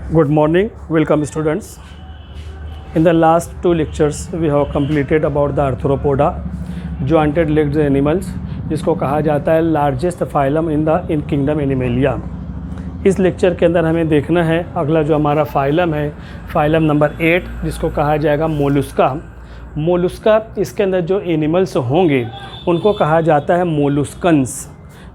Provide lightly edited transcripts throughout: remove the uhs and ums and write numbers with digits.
Good morning, welcome students. In the last two lectures we have completed about the arthropoda, jointed legged animals, जिसको कहा जाता है largest phylum इन kingdom animalia. इस lecture के अंदर हमें देखना है अगला जो हमारा फाइलम है, फाइलम नंबर 8, जिसको कहा जाएगा मोलुस्का। मोलुस्का, इसके अंदर जो एनिमल्स होंगे उनको कहा जाता है मोलुस्कन्स।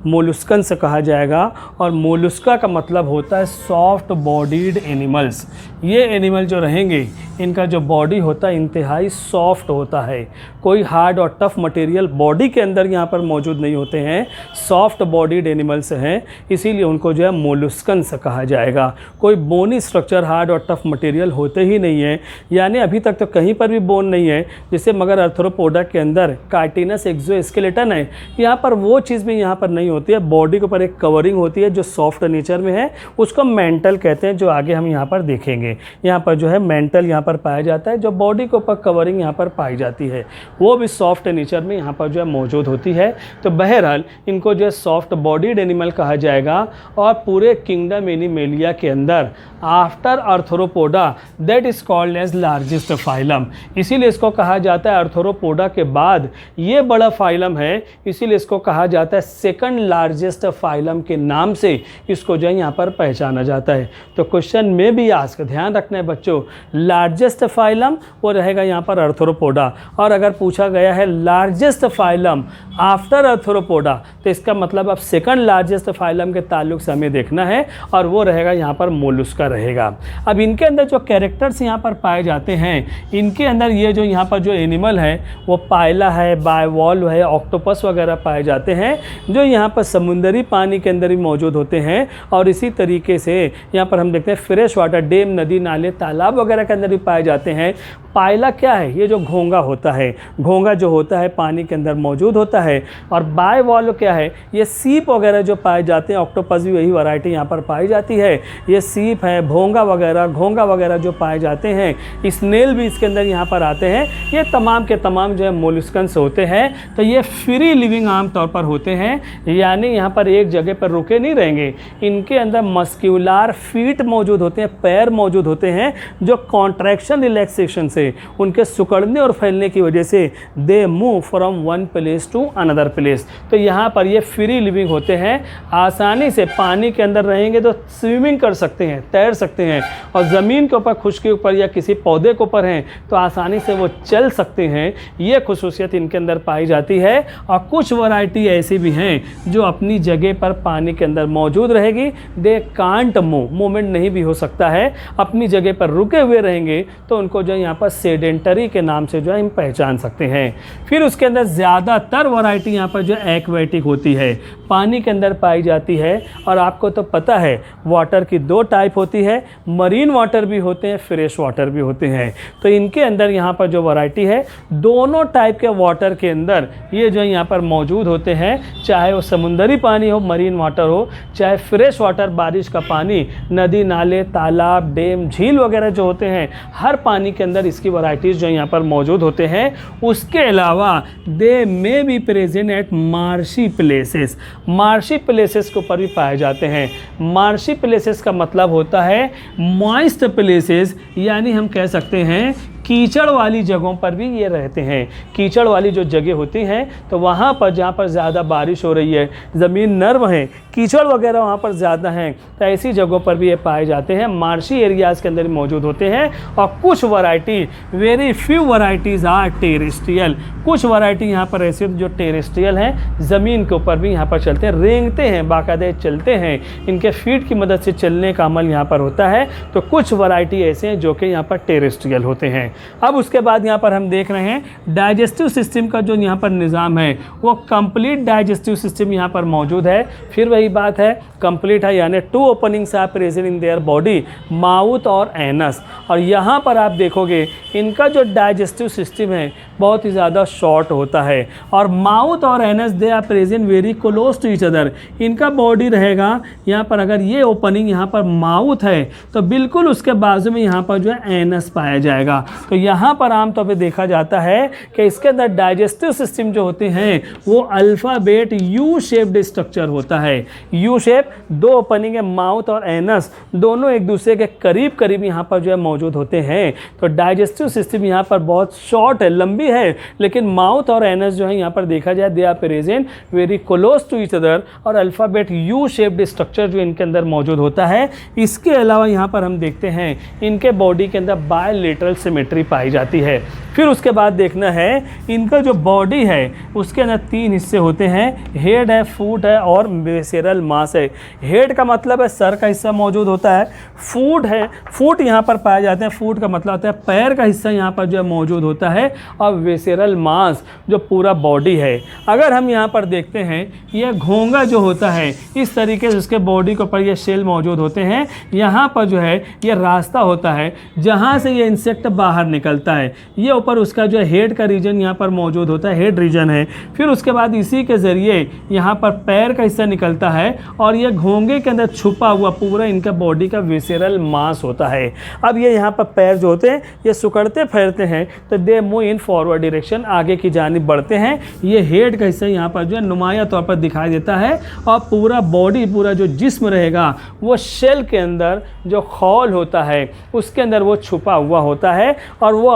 मोलुस्कन्स कहा जाएगा, और मोलुस्का का मतलब होता है सॉफ्ट बॉडीड एनिमल्स। ये एनिमल जो रहेंगे इनका जो बॉडी होता है इंतहाई सॉफ्ट होता है, कोई हार्ड और टफ मटेरियल बॉडी के अंदर यहाँ पर मौजूद नहीं होते हैं, सॉफ्ट बॉडीड एनिमल्स हैं, इसीलिए उनको जो है मोलुस्कन्स कहा जाएगा। कोई बोनी स्ट्रक्चर, हार्ड और टफ मटेरियल होते ही नहीं है, यानी अभी तक तो कहीं पर भी बोन नहीं है जिससे, मगर आर्थ्रोपोडा के अंदर कार्टिनस एक्सोस्केलेटन है, यहाँ पर वो चीज़ भी यहाँ पर नहीं होती है। बॉडी के ऊपर एक कवरिंग होती है जो सॉफ्ट नेचर में है, उसको मेंटल कहते हैं, जो आगे हम यहाँ पर देखेंगे। यहाँ पर जो है मेंटल यहाँ पर पाया जाता है, जो बॉडी के ऊपर कवरिंग यहाँ पर पाई जाती है वो भी सॉफ्ट नेचर में यहाँ पर जो है मौजूद होती है। तो बहरहाल इनको जो है सॉफ्ट बॉडीड एनिमल कहा जाएगा। और पूरे किंगडम एनिमेलिया के अंदर after Arthropoda that is called as largest phylum, इसीलिए इसको कहा जाता है आर्थ्रोपोडा के बाद ये बड़ा फाइलम है, इसीलिए इसको कहा जाता है सेकंड लार्जेस्ट फाइलम के नाम से इसको जो है यहाँ पर पहचाना जाता है। तो क्वेश्चन में भी आस्क, ध्यान रखना है बच्चों, लार्जेस्ट फाइलम वो रहेगा यहाँ पर आर्थ्रोपोडा, और अगर पूछा गया है लार्जेस्ट फाइलम आफ्टर आर्थ्रोपोडा तो इसका मतलब अब सेकंड लार्जेस्ट फाइलम के ताल्लुक से हमें देखना है, और वो रहेगा यहाँ पर मोलुस्का रहेगा। अब इनके अंदर जो कैरेक्टर्स यहाँ पर पाए जाते हैं, इनके अंदर ये जो यहाँ पर जो एनिमल है वो पायला है, बायवॉल्व है, ऑक्टोपस वगैरह पाए जाते हैं, जो यहाँ पर समुंदरी पानी के अंदर ही मौजूद होते हैं। और इसी तरीके से यहाँ पर हम देखते हैं फ्रेश वाटर, डैम, नदी, नाले, तालाब वगैरह के अंदर भी पाए जाते हैं। पायला क्या है? ये जो घोंगा होता है, घोंगा जो होता है पानी के अंदर मौजूद होता है। और बायवॉल्व क्या है? ये सीप वगैरह जो पाए जाते हैं, ऑक्टोपस भी वही वैरायटी यहाँ पर पाई जाती है। ये सीप है, भोंगा वगैरह, घोंगा वगैरह जो पाए जाते हैं, स्नेल भी इसके अंदर यहाँ पर आते हैं। ये तमाम के तमाम जो है मोलुस्कन्स होते हैं। तो ये फ्री लिविंग आमतौर पर होते हैं, यानी यहाँ पर एक जगह पर रुके नहीं रहेंगे। इनके अंदर मस्क्यूलर फीट मौजूद होते हैं, पैर मौजूद होते हैं, जो कॉन्ट्रैक्शन रिलैक्सेशन से, उनके सिकुड़ने और फैलने की वजह से they move from one place to another place. तो यहाँ पर ये फ्री लिविंग होते हैं, आसानी से पानी के अंदर रहेंगे तो स्विमिंग कर सकते हैं, तैर सकते हैं, और ज़मीन के ऊपर, खुश्क के ऊपर या किसी पौधे के ऊपर हैं तो आसानी से वो चल सकते हैं। ये खुसूसियत इनके अंदर पाई जाती है। और कुछ वैरायटी ऐसी भी हैं जो अपनी जगह पर पानी के अंदर मौजूद रहेगी, दे कांट मूव, मूवमेंट नहीं भी हो सकता है, अपनी जगह पर रुके हुए रहेंगे, तो उनको जो यहाँ पर सेडेंटरी के नाम से जो है हम पहचान सकते हैं। फिर उसके अंदर ज़्यादातर वैरायटी यहाँ पर जो एक्वेटिक होती है, पानी के अंदर पाई जाती है। और आपको तो पता है वाटर की दो टाइप होती है, मरीन वाटर भी होते हैं, फ्रेश वाटर भी होते हैं। तो इनके अंदर यहाँ पर जो वैरायटी है, दोनों टाइप के वाटर के अंदर ये जो यहाँ पर मौजूद होते हैं, चाहे वो समुंदरी पानी हो, मरीन वाटर हो, चाहे फ्रेश वाटर, बारिश का पानी, नदी, नाले, तालाब, डैम, झील वगैरह जो होते हैं, हर पानी के अंदर इसकी वैरायटीज़ जो यहाँ पर मौजूद होते हैं। उसके अलावा they may be present at marshy places, marshy places के ऊपर भी पाए जाते हैं। मार्शी प्लेसेस का मतलब होता है मॉइस्ट प्लेसेस, यानी हम कह सकते हैं कीचड़ वाली जगहों पर भी ये रहते हैं। कीचड़ वाली जो जगह होती हैं तो वहाँ पर, जहाँ पर ज़्यादा बारिश हो रही है, ज़मीन नर्म है, कीचड़ वगैरह वहाँ पर ज़्यादा हैं, तो ऐसी जगहों पर भी ये पाए जाते हैं, मार्शी एरियाज़ के अंदर मौजूद होते हैं। और कुछ variety, very few varieties are terrestrial, कुछ वैरायटी यहाँ पर ऐसे जो टेरेस्ट्रियल हैं, ज़मीन के ऊपर भी यहाँ पर चलते हैं, रेंगते हैं, बाकायदे चलते हैं, इनके फीट की मदद से चलने का अमल यहाँ पर होता है। तो कुछ वैरायटी ऐसे हैं जो कि यहाँ पर टेरेस्ट्रियल होते हैं। अब उसके बाद यहाँ पर हम देख रहे हैं डाइजेस्टिव सिस्टम का जो यहाँ पर निज़ाम है, वो कंप्लीट डाइजेस्टिव सिस्टम यहाँ पर मौजूद है। फिर वही बात है, कंप्लीट है, यानी 2 openings are present in their body, mouth और एनस। और यहाँ पर आप देखोगे इनका जो डाइजेस्टिव सिस्टम है बहुत ही ज़्यादा शॉर्ट होता है, और माउथ और anus they are present very close to each other. इनका बॉडी रहेगा यहाँ पर, अगर ये ओपनिंग यहाँ पर माउथ है तो बिल्कुल उसके बाजू में यहाँ पर जो है एनस पाया जाएगा। तो यहाँ पर आमतौर पे देखा जाता है कि इसके अंदर डाइजेस्टिव सिस्टम जो होते हैं वो अल्फ़ाबेट यू शेप्ड स्ट्रक्चर होता है। यू शेप दो ओपनिंग है, माउथ और एनस, दोनों एक दूसरे के करीब करीब यहाँ पर जो है मौजूद होते हैं। तो डाइजेस्टिव सिस्टम यहाँ पर बहुत शॉर्ट है, लंबी है, लेकिन माउथ और एनस जो है यहाँ पर देखा जाए they are present very close to each other, और अल्फ़ाबेट यू शेप्ड स्ट्रक्चर जो इनके अंदर मौजूद होता है। इसके अलावा यहाँ पर हम देखते हैं इनके बॉडी के अंदर बायलेटरल सिमेट्री पाई जाती है। फिर उसके बाद देखना है इनका जो बॉडी है उसके अंदर 3 हिस्से होते हैं, हेड है, फूट है और विसेरल मास है। हेड का मतलब है सर का हिस्सा मौजूद होता है, फूट है, फूट यहाँ पर पाए जाते हैं, फूट का मतलब होता है पैर का हिस्सा यहाँ पर जो है मौजूद होता है, और विसेरल मास जो पूरा बॉडी है। अगर हम यहाँ पर देखते हैं यह घोंगा जो होता है इस तरीके से उसके बॉडी के ऊपर ये शेल मौजूद होते हैं, यहाँ पर जो है ये रास्ता होता है जहाँ से ये इंसेक्ट बाहर निकलता है, ये ऊपर उसका जो है हेड का रीजन यहाँ पर मौजूद होता है, हेड रीजन है। फिर उसके बाद इसी के ज़रिए यहाँ पर पैर का हिस्सा निकलता है, और ये घोंगे के अंदर छुपा हुआ पूरा इनका बॉडी का विसेरल मास होता है। अब ये यहाँ पर पैर जो होते हैं ये सुकड़ते फैरते हैं, तो they move in forward direction, आगे की जानिब बढ़ते हैं। ये हेड का हिस्सा यहाँ पर जो है नुमाया तौर पर दिखाई देता है, और पूरा बॉडी, पूरा जो जिस्म रहेगा वो शेल के अंदर जो खौल होता है उसके अंदर वो छुपा हुआ होता है, और वो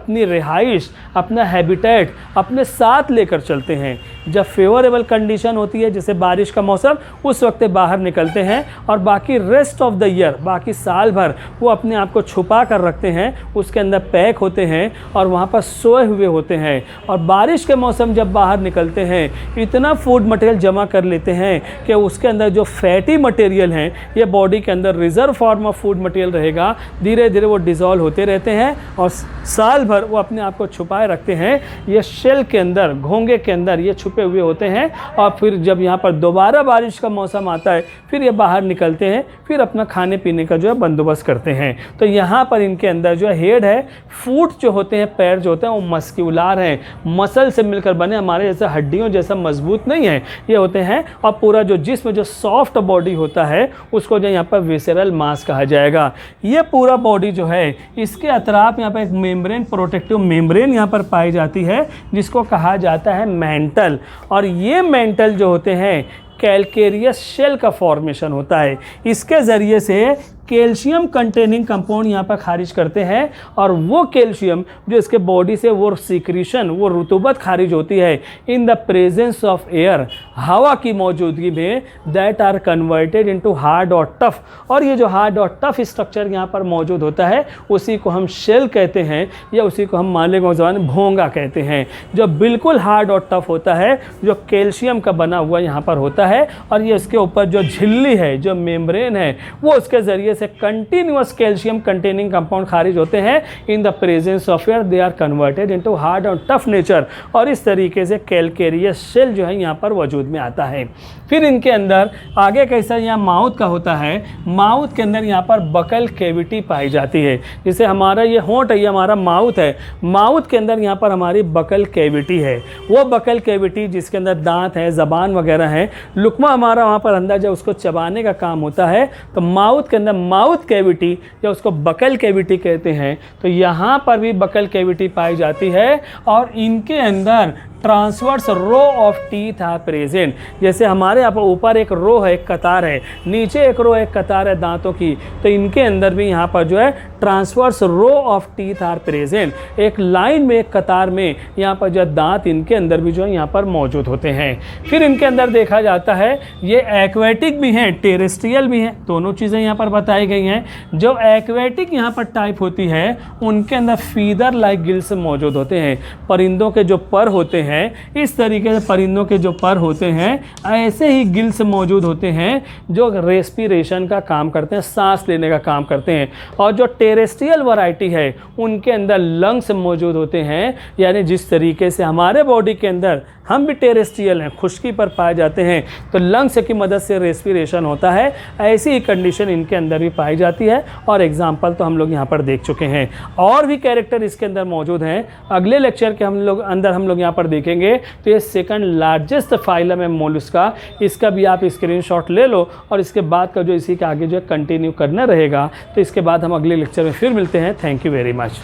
अपनी रिहाइश, अपना हैबिटेट अपने साथ लेकर चलते हैं। जब फेवरेबल कंडीशन होती है जैसे बारिश का मौसम, उस वक्त बाहर निकलते हैं, और बाकी रेस्ट ऑफ द ईयर, बाकी साल भर वो अपने आप को छुपा कर रखते हैं, उसके अंदर पैक होते हैं और वहाँ पर सोए हुए होते हैं। और बारिश के मौसम जब बाहर निकलते हैं इतना फूड मटेरियल जमा कर लेते हैं कि उसके अंदर जो फैटी मटेरियल हैं ये बॉडी के अंदर reserve form of food material रहेगा, धीरे धीरे वो डिज़ोल्व होते रहते हैं और साल भर वो अपने आप को छुपाए रखते हैं। ये शेल के अंदर, घोंगे के अंदर ये छुपे हुए होते हैं, और फिर जब यहाँ पर दोबारा बारिश का मौसम आता है फिर ये बाहर निकलते हैं, फिर अपना खाने पीने का जो है बंदोबस्त करते हैं। तो यहाँ पर इनके अंदर जो हेड है, फूट जो होते हैं, पैर जो होते हैं वो मस्क्यूलर हैं, मसल से मिलकर बने, हमारे जैसे हड्डियों जैसा मजबूत नहीं है ये होते हैं। और पूरा जो जिस्म, जो सॉफ्ट बॉडी होता है उसको जो यहाँ पर विसेरल मास कहा जाएगा। ये पूरा बॉडी जो है इसके अतराफ यहाँ पर एक मेम्ब्रेन, प्रोटेक्टिव मेम्ब्रेन यहाँ पर पाई जाती है जिसको कहा जाता है मेंटल, और ये मेंटल जो होते हैं कैल्केरियस शेल का फॉर्मेशन होता है। इसके ज़रिए से कैल्शियम कंटेनिंग कंपाउंड यहाँ पर खारिज करते हैं, और वो कैल्शियम जो इसके बॉडी से वो सीक्रेशन, वो रुतूबत खारिज होती है in the presence of air, हवा की मौजूदगी में, that are converted into hard और टफ। और ये जो हार्ड और टफ स्ट्रक्चर यहाँ पर मौजूद होता है उसी को हम शेल कहते हैं, या उसी को हम माले को ज़बान में भोंगा कहते हैं, जो बिल्कुल हार्ड और टफ होता है, जो कैल्शियम का बना हुआ यहाँ पर होता है। और ये इसके ऊपर जो झिल्ली है, जो मेम्ब्रेन है, वो उसके ज़रिए से कंटिन्यूअस कैल्शियम कंटेनिंग कंपाउंड खारिज होते हैं in the presence of air, they are converted into hard और टफ नेचर, और इस तरीके से कैल्केरियस शेल जो है यहाँ पर वजूद में आता है। फिर इनके अंदर आगे कैसा यहाँ माउथ का होता है, माउथ के अंदर यहाँ पर बकल कैविटी पाई जाती है। जैसे हमारा ये होंठ है, ये हमारा माउथ है, माउथ के अंदर यहाँ पर हमारी बकल कैविटी है। वो बकल कैविटी जिसके अंदर दांत है, ज़बान वगैरह है, लुकमा हमारा वहाँ पर अंदर जब उसको चबाने का काम होता है, तो माउथ के अंदर माउथ कैविटी या उसको बकल कैविटी कहते हैं। तो यहाँ पर भी बकल कैविटी पाई जाती है, और इनके अंदर transverse row of teeth are present. जैसे हमारे यहाँ पर ऊपर एक रो है, एक कतार है, नीचे एक रो, एक कतार है दांतों की, तो इनके अंदर भी यहाँ पर जो है transverse row of teeth are present. एक लाइन में, एक कतार में यहाँ पर जो दांत इनके अंदर भी जो है यहाँ पर मौजूद होते हैं। फिर इनके अंदर देखा जाता है ये एक्वेटिक भी हैं, टेरेस्ट्रियल भी हैं, दोनों चीज़ें यहाँ पर बताई गई हैं। जो एक्वेटिक यहाँ पर टाइप होती है उनके अंदर फीदर लाइक गिल्स मौजूद होते हैं। परिंदों के जो पर होते हैं, इस तरीके से परिंदों के जो पर होते हैं ऐसे ही गिल्स मौजूद होते हैं जो रेस्पिरेशन का काम करते हैं, सांस लेने का काम करते हैं। और जो टेरेस्ट्रियल वैरायटी है उनके अंदर लंग्स मौजूद होते हैं, यानी जिस तरीके से हमारे बॉडी के अंदर हम भी टेरेस्ट्रियल हैं, खुश्की पर पाए जाते हैं, तो लंग्स की मदद से रेस्पिरेशन होता है, ऐसी ही कंडीशन इनके अंदर भी पाई जाती है। और एग्जाम्पल तो हम लोग यहाँ पर देख चुके हैं, और भी कैरेक्टर इसके अंदर मौजूद हैं। अगले लेक्चर के हम लोग यहाँ पर देखेंगे। तो ये सेकंड लार्जेस्ट फाइलम है मोलस्का, इसका भी आप स्क्रीनशॉट ले लो, और इसके बाद का जो इसी के आगे जो है कंटिन्यू करना रहेगा। तो इसके बाद हम अगले लेक्चर में फिर मिलते हैं। Thank you very much.